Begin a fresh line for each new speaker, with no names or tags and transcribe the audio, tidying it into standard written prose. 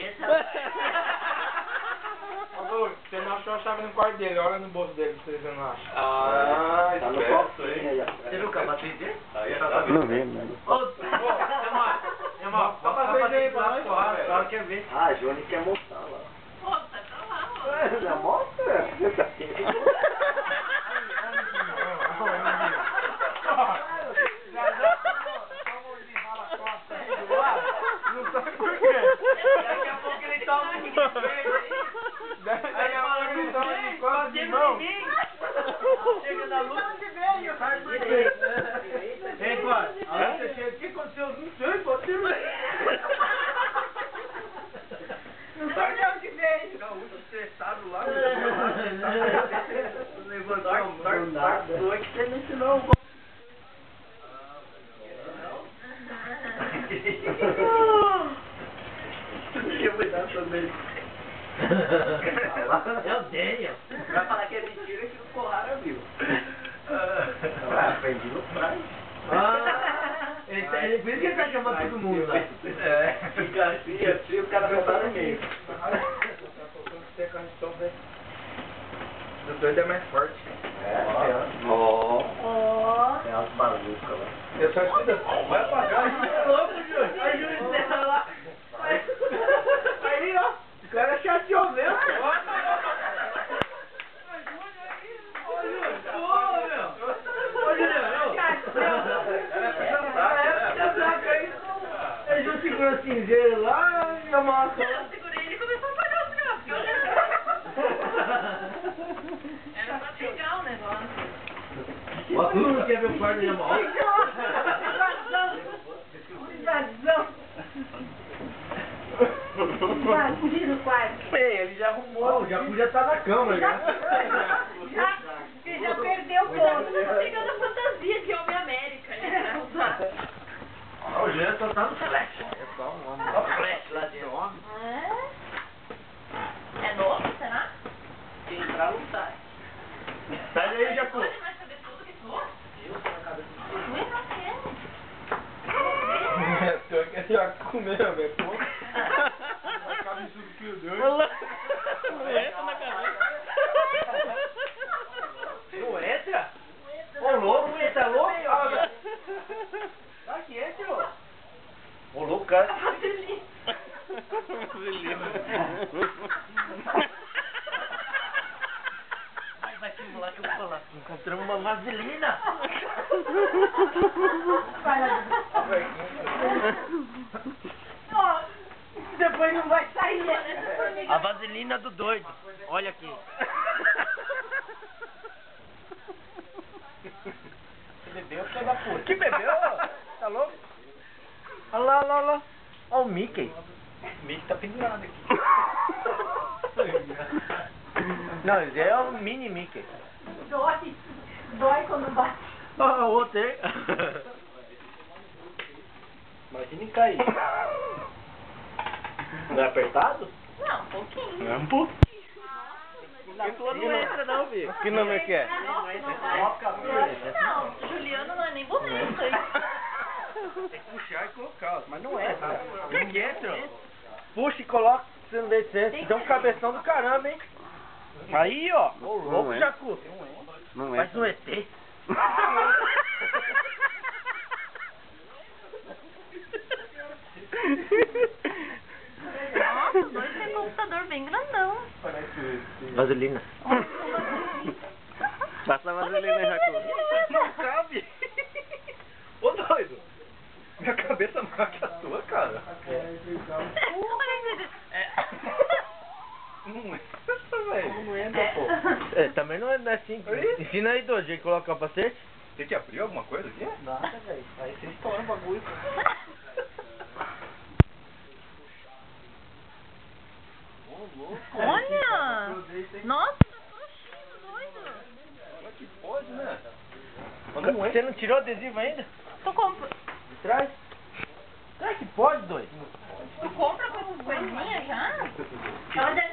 esse, rapaz.
Você não achou a chave no quarto dele, olha no bolso dele se você não acha.
Ah,
Tá no copo aí.
Você viu o capacete dele?
Não vi, mano.
Ô, irmão,
Capacete aí pra nós.
Só quer ver.
Ah, a Johnny quer mostrar lá.
Pô, sai pra lá, mano.
Já mostra?
Não sabe por quê?
Daqui a pouco ele toma um verde aí.
Daqui a pouco ele toma de costa de mão.
Chega na luz.
Sabe por quê? Ei, pai, aí você chega, o que aconteceu? Não sei, pode ser. Não sabe de onde veio. Não, muito estressado lá.
Levantou a mão.
Foi que você me ensinou. Eu vou dar também.
É o Daniel.
Vai falar que é mentira que o Corrara viu. Aprendi no prazo.
Por isso que ele tá chamando todo mundo lá.
Fica assim, o cara vai estar no meio.
O doido é mais forte.
Tem umas bazucas lá.
Eu só escuto. Vai apagar.
É louco, Júlio. Aí, Júlio, você tá lá.
Aí, ó. O cara chateou mesmo.
Segura cinzeiro lá e a massa.
Eu segurei ele e começou a apagar os carros. Porque eu era pra pegar o negócio.
Ó, todo mundo quer ver o quarto da mão.
Invadiram no quarto.
Ei, ele já arrumou.
O Jacu já tá na cama, já.
Você já perdeu o ponto.
Eu tô pegando a fantasia de Homem América, né? Pra usar.
O Jean só tá no flash.
É só um homem.
Ó o flash lá dentro.
É novo, será?
Se entrar, não sai.
Sai daí, Jacu.
Pode mais saber tudo que tu?
Eu tô na cabeça do
Ui, não quero.
Pior que já comeu, velho. Pô. Acaba isso que o doido.
Não entra na cabeça.
Não entra? Ô, louco, não entra louco? Tá que entra, ô. Ô, louco, cara. Vai simular que eu vou falar. Encontramos uma vaselina.
Ó, depois não vai sair.
A vaselina do doido. Olha aqui.
Você bebeu, filho da puta.
Que bebeu? Tá louco? Olha lá, olha lá, olha lá. Olha o Mickey.
O Mickey tá pendurado aqui.
Não, esse é o mini Mickey.
Dói. Dói quando bate.
Olha o outro aí.
Imagine cair.
Não é apertado?
Não, um pouquinho.
É um pouco.
Que tua não entra não, filho.
Que nome que é?
Não, Juliano não é nem bonito.
Tem que puxar e colocar, mas não é, cara. Por que entra? Puxa e coloca, você não vê se tem um cabeção do caramba, hein? Aí, ó. Ô, louco,
é.
Jacu.
Não é.
Faz um ET.
Nossa, os dois têm computador bem grandão.
Vaselina.
Passa a vaselina, Jacu.
Não cabe. Ô, doido. Minha cabeça maior que a tua, cara. Não entra, velho.
Não entra, pô.
É, também não é assim. Ensina aí, doido, de colocar o capacete.
Tem que abrir alguma coisa aqui?
Nada, velho. Aí você estoura o bagulho.
Olha! Nossa, tá frouxinho, doido.
Como é que pode, né?
Você não tirou o adesivo ainda?
Tu compra,
De trás? Será que pode, doido?
tu compra com coisinha já?
Ela deve